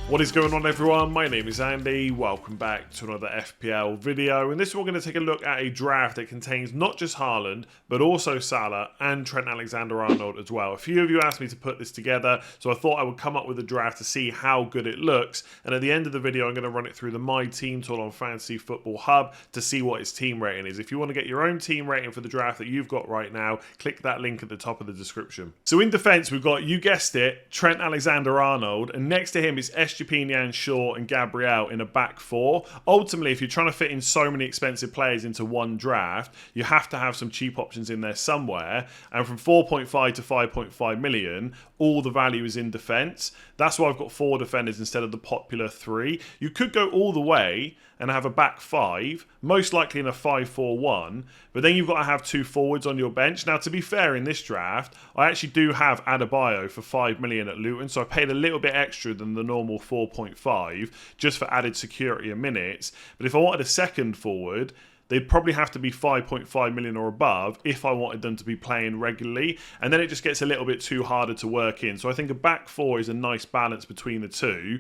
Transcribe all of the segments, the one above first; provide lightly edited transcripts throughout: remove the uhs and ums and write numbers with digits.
What is going on, everyone? My name is Andy. Welcome back to another FPL video. In this one, we're going to take a look at a draft that contains not just Haaland, but also Salah and Trent Alexander-Arnold as well. A few of you asked me to put this together, so I thought I would come up with a draft to see how good it looks. And at the end of the video, I'm going to run it through the My Team tool on Fantasy Football Hub to see what its team rating is. If you want to get your own team rating for the draft that you've got right now, click that link at the top of the description. So in defence, we've got, you guessed it, Trent Alexander-Arnold, and next to him is Estepinian, Shaw and Gabriel in a back four. Ultimately, if you're trying to fit in so many expensive players into one draft, you have to have some cheap options in there somewhere. And from 4.5 to 5.5 million, all the value is in defence. That's why I've got 4 defenders instead of the popular 3. You could go all the way and have a back 5, most likely in a 5-4-1, but then you've got to have 2 forwards on your bench. Now, to be fair, in this draft, I actually do have Adebayo for 5 million at Luton, so I paid a little bit extra than the normal 4.5 just for added security and minutes. But if I wanted a second forward, they'd probably have to be 5.5 million or above if I wanted them to be playing regularly. And then it just gets a little bit too harder to work in. So I think a back 4 is a nice balance between the two.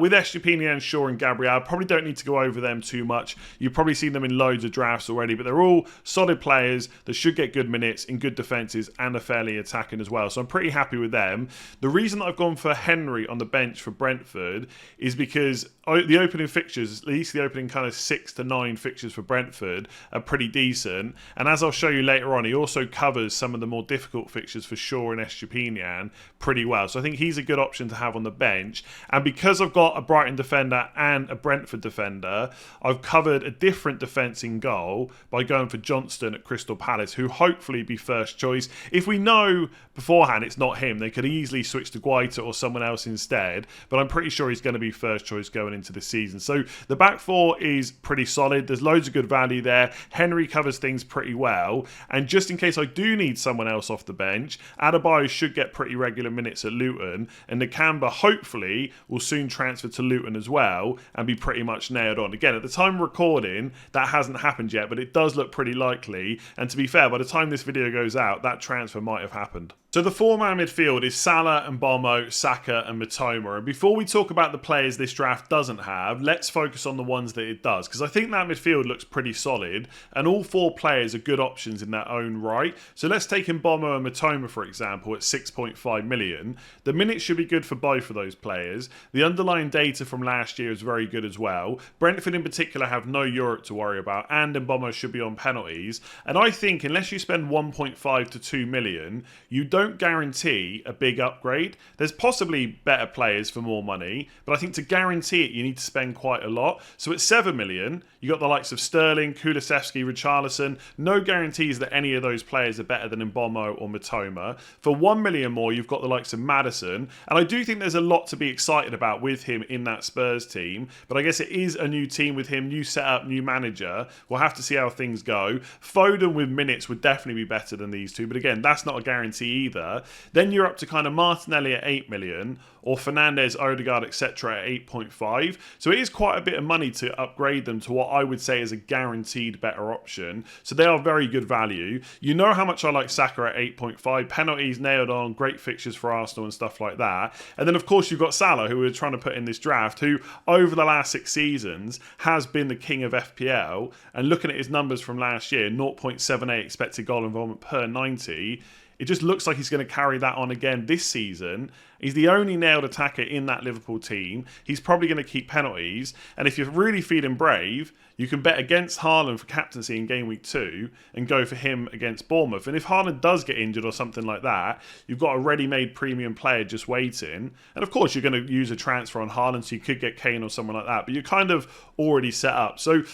With Estepinian, Shaw and Gabriel, probably don't need to go over them too much. You've probably seen them in loads of drafts already, but they're all solid players that should get good minutes in good defences and are fairly attacking as well. So I'm pretty happy with them. The reason that I've gone for Henry on the bench for Brentford is because the opening fixtures, at least the opening kind of 6 to 9 fixtures for Brentford, are pretty decent. And as I'll show you later on, he also covers some of the more difficult fixtures for Shaw and Estepinian pretty well. So I think he's a good option to have on the bench. And because I've got a Brighton defender and a Brentford defender, I've covered a different defence in goal by going for Johnston at Crystal Palace, who hopefully be first choice. If we know beforehand it's not him, they could easily switch to Guaita or someone else instead, but I'm pretty sure he's going to be first choice going into the season. So the back 4 is pretty solid. There's loads of good value there. Henry covers things pretty well, and just in case I do need someone else off the bench, Adebayo should get pretty regular minutes at Luton, and Nakamba hopefully will soon transfer to Luton as well and be pretty much nailed on. Again, at the time of recording, that hasn't happened yet, but it does look pretty likely, and to be fair, by the time this video goes out, that transfer might have happened. So the 4-man midfield is Salah and Mbeumo, Saka and Mitoma. And before we talk about the players this draft doesn't have, let's focus on the ones that it does, because I think that midfield looks pretty solid, and all 4 players are good options in their own right. So let's take Mbeumo and Mitoma, for example, at 6.5 million. The minutes should be good for both of those players. The underlying data from last year is very good as well. Brentford in particular have no Europe to worry about, and Mbeumo should be on penalties. And I think unless you spend 1.5 to 2 million, you don't guarantee a big upgrade. There's possibly better players for more money, but I think to guarantee it, you need to spend quite a lot. So at 7 million, you got the likes of Sterling, Kulusevski, Richarlison. No guarantees that any of those players are better than Mbeumo or Mitoma. For 1 million more, you've got the likes of Maddison, and I do think there's a lot to be excited about with him in that Spurs team, but I guess it is a new team with him, new setup, new manager. We'll have to see how things go. Foden with minutes would definitely be better than these two, but again, that's not a guarantee either. Then you're up to kind of Martinelli at 8 million, or Fernandes, Odegaard, etc. at 8.5. So it is quite a bit of money to upgrade them to what I would say is a guaranteed better option. So they are very good value. You know how much I like Saka at 8.5. Penalties nailed on, great fixtures for Arsenal and stuff like that. And then of course you've got Salah, who we're trying to put in this draft, who over the last 6 seasons has been the king of FPL. And looking at his numbers from last year, 0.78 expected goal involvement per 90. It just looks like he's going to carry that on again this season. He's the only nailed attacker in that Liverpool team. He's probably going to keep penalties. And if you're really feeling brave, you can bet against Haaland for captaincy in game week 2 and go for him against Bournemouth. And if Haaland does get injured or something like that, you've got a ready-made premium player just waiting. And of course, you're going to use a transfer on Haaland, so you could get Kane or someone like that. But you're kind of already set up. So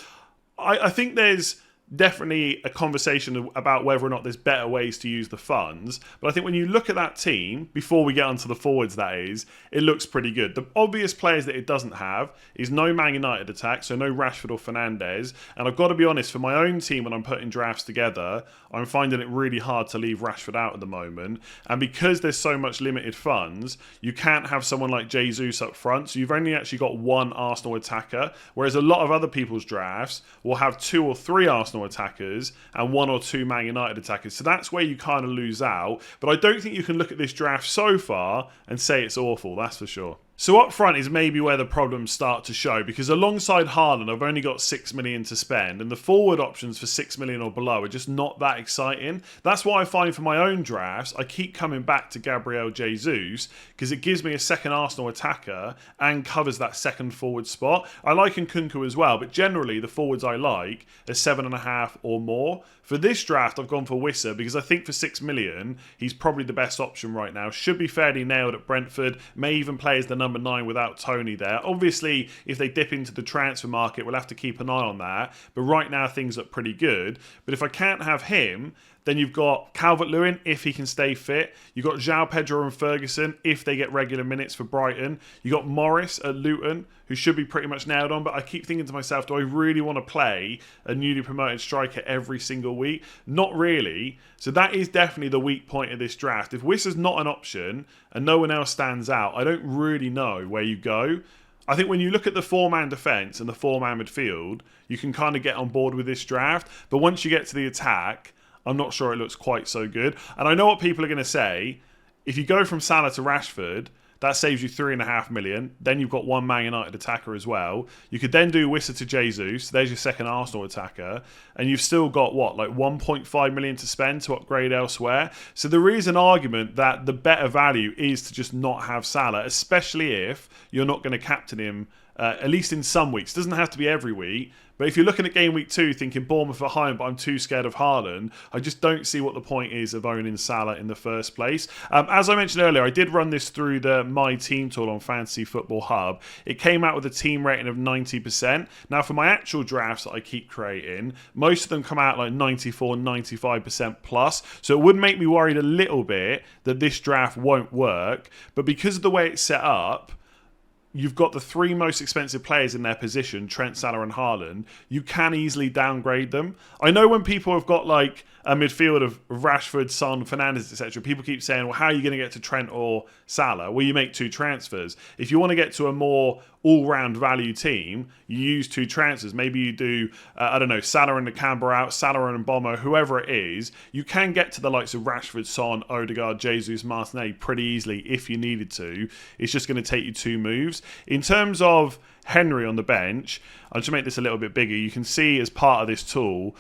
I think there's definitely a conversation about whether or not there's better ways to use the funds. But I think when you look at that team, before we get onto the forwards that is, it looks pretty good. The obvious players that it doesn't have is no Man United attack, so no Rashford or Fernandes. And I've got to be honest, for my own team when I'm putting drafts together, I'm finding it really hard to leave Rashford out at the moment. And because there's so much limited funds, you can't have someone like Jesus up front. So you've only actually got one Arsenal attacker, whereas a lot of other people's drafts will have 2 or 3 Arsenal attackers and 1 or 2 Man United attackers. So that's where you kind of lose out. But I don't think you can look at this draft so far and say it's awful, that's for sure. So up front is maybe where the problems start to show, because alongside Haaland, I've only got 6 million to spend, and the forward options for 6 million or below are just not that exciting. That's why I find for my own drafts, I keep coming back to Gabriel Jesus, because it gives me a second Arsenal attacker and covers that second forward spot. I like Nkunku as well, but generally the forwards I like are 7.5 or more. For this draft, I've gone for Wissa because I think for 6 million, he's probably the best option right now. Should be fairly nailed at Brentford. May even play as the number 9 without Tony there. Obviously, if they dip into the transfer market, we'll have to keep an eye on that. But right now, things look pretty good. But if I can't have him, then you've got Calvert-Lewin, if he can stay fit. You've got João Pedro and Ferguson, if they get regular minutes for Brighton. You've got Morris at Luton, who should be pretty much nailed on. But I keep thinking to myself, do I really want to play a newly promoted striker every single week? Not really. So that is definitely the weak point of this draft. If Wissa's not an option and no one else stands out, I don't really know where you go. I think when you look at the 4-man defence and the 4-man midfield, you can kind of get on board with this draft. But once you get to the attack, I'm not sure it looks quite so good. And I know what people are going to say. If you go from Salah to Rashford, that saves you 3.5 million. Then you've got one Man United attacker as well. You could then do Wissa to Jesus. There's your second Arsenal attacker. And you've still got, what, like 1.5 million to spend to upgrade elsewhere. So there is an argument that the better value is to just not have Salah, especially if you're not going to captain him, at least in some weeks. It doesn't have to be every week. But if you're looking at game week 2 thinking Bournemouth at home, but I'm too scared of Haaland, I just don't see what the point is of owning Salah in the first place. As I mentioned earlier, I did run this through the My Team tool on Fantasy Football Hub. It came out with a team rating of 90%. Now, for my actual drafts that I keep creating, most of them come out like 94, 95% plus. So it would make me worried a little bit that this draft won't work. But because of the way it's set up, you've got the 3 most expensive players in their position, Trent, Salah and Haaland. You can easily downgrade them. I know when people have got like a midfield of Rashford, Son, Fernandes, etc., people keep saying, well, how are you going to get to Trent or Salah? Well, you make 2 transfers. If you want to get to a more all-round value team, you use 2 transfers. Maybe you do, I don't know, Salah and Nakamba out, Salah and Mboma, whoever it is. You can get to the likes of Rashford, Son, Odegaard, Jesus, Martinelli pretty easily if you needed to. It's just going to take you 2 moves. In terms of Henry on the bench, I'll just make this a little bit bigger. You can see as part of this tool,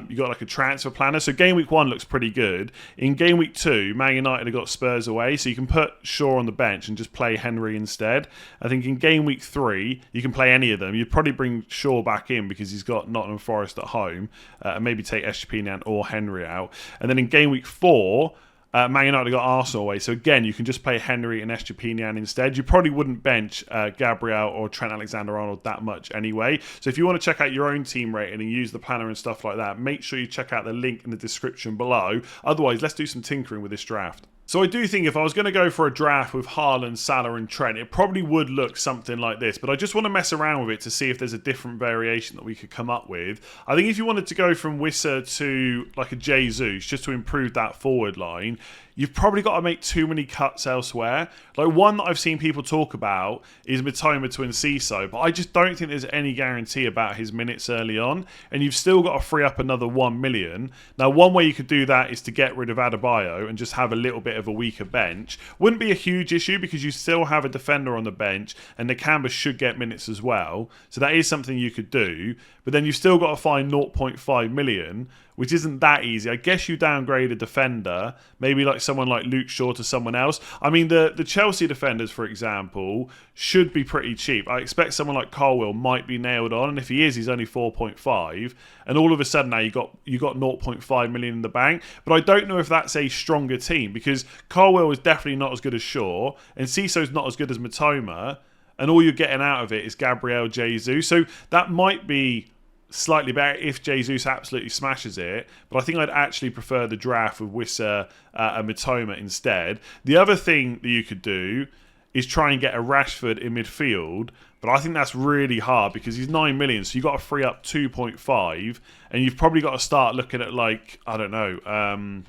you've got like a transfer planner. So game week 1 looks pretty good. In game week 2, Man United have got Spurs away, so you can put Shaw on the bench and just play Henry instead. I think in game week 3, you can play any of them. You'd probably bring Shaw back in because he's got Nottingham Forest at home, and maybe take Estupiñán or Henry out. And then in game week 4, Man United got Arsenal away. So again, you can just play Henry and Estupiñán instead. You probably wouldn't bench Gabriel or Trent Alexander-Arnold that much anyway. So if you want to check out your own team rating and use the planner and stuff like that, make sure you check out the link in the description below. Otherwise, let's do some tinkering with this draft. So I do think if I was going to go for a draft with Haaland, Salah and Trent, it probably would look something like this. But I just want to mess around with it to see if there's a different variation that we could come up with. I think if you wanted to go from Wissa to like a Jesus, just to improve that forward line, you've probably got to make too many cuts elsewhere. Like one that I've seen people talk about is Mitoma to Enciso, but I just don't think there's any guarantee about his minutes early on. And you've still got to free up another 1 million. Now, one way you could do that is to get rid of Adebayo and just have a little bit of a weaker bench. Wouldn't be a huge issue because you still have a defender on the bench and Nakamba should get minutes as well. So that is something you could do. But then you've still got to find 0.5 million, which isn't that easy. I guess you downgrade a defender, maybe like someone like Luke Shaw to someone else. I mean, the Chelsea defenders, for example, should be pretty cheap. I expect someone like Colwill might be nailed on, and if he is, he's only 4.5. And all of a sudden now you got 0.5 million in the bank. But I don't know if that's a stronger team because Colwill is definitely not as good as Shaw, and Cisso's not as good as Mitoma, and all you're getting out of it is Gabriel Jesus. So that might be slightly better if Jesus absolutely smashes it, but I think I'd actually prefer the draft with Wissa and Mitoma instead. The other thing that you could do is try and get a Rashford in midfield, but I think that's really hard because he's 9 million, so you've got to free up 2.5, and you've probably got to start looking at like, I don't know,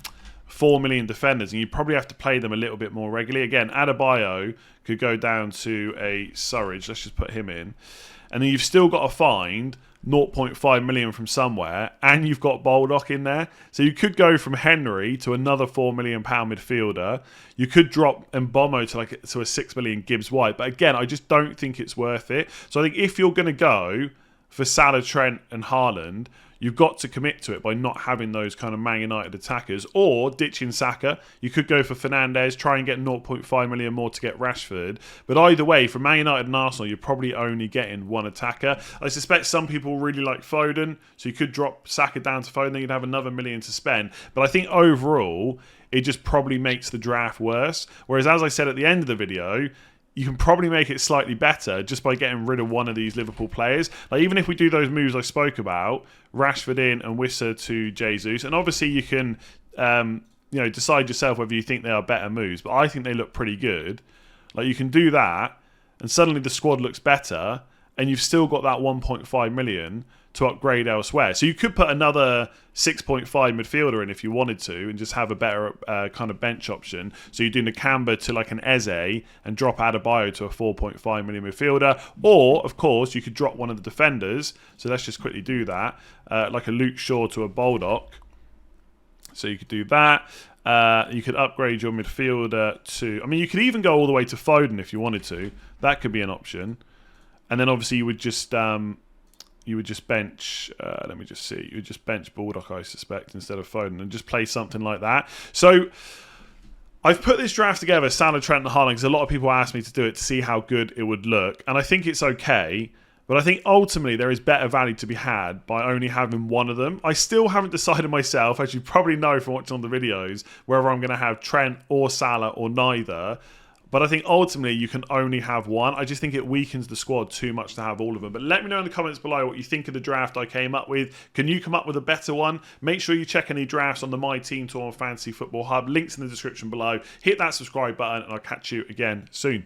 4 million defenders, and you probably have to play them a little bit more regularly. Again, Adebayo could go down to a Surridge. Let's just put him in. And then you've still got to find 0.5 million from somewhere, and you've got Baldock in there. So you could go from Henry to another £4 million midfielder. You could drop Mbomo to a 6 million Gibbs White. But again, I just don't think it's worth it. So I think if you're going to go for Salah, Trent and Haaland, you've got to commit to it by not having those kind of Man United attackers, or ditching Saka. You could go for Fernandes, try and get 0.5 million more to get Rashford. But either way, for Man United and Arsenal, you're probably only getting one attacker. I suspect some people really like Foden, so you could drop Saka down to Foden, then you'd have another million to spend. But I think overall, it just probably makes the draft worse. Whereas, as I said at the end of the video, you can probably make it slightly better just by getting rid of one of these Liverpool players. Like, even if we do those moves I spoke about, Rashford in and Wissa to Jesus, and obviously you can decide yourself whether you think they are better moves, but I think they look pretty good. Like, you can do that, and suddenly the squad looks better, and you've still got that 1.5 million to upgrade elsewhere. So you could put another 6.5 midfielder in if you wanted to and just have a better kind of bench option. So you do Nakamba to like an Eze and drop Adebayo to a 4.5 million midfielder. Or, of course, you could drop one of the defenders. So let's just quickly do that. Like a Luke Shaw to a Baldock. So you could do that. You could upgrade your midfielder to... I mean, you could even go all the way to Foden if you wanted to. That could be an option. And then obviously you would just bench, let me just see, you would just bench Baldock, I suspect, instead of Foden, and just play something like that. So I've put this draft together, Salah, Trent and Haaland, because a lot of people asked me to do it to see how good it would look. And I think it's okay, but I think ultimately there is better value to be had by only having one of them. I still haven't decided myself, as you probably know from watching on the videos, whether I'm going to have Trent or Salah or neither. But I think ultimately you can only have one. I just think it weakens the squad too much to have all of them. But let me know in the comments below what you think of the draft I came up with. Can you come up with a better one? Make sure you check any drafts on the My Team Tour on Fantasy Football Hub. Links in the description below. Hit that subscribe button and I'll catch you again soon.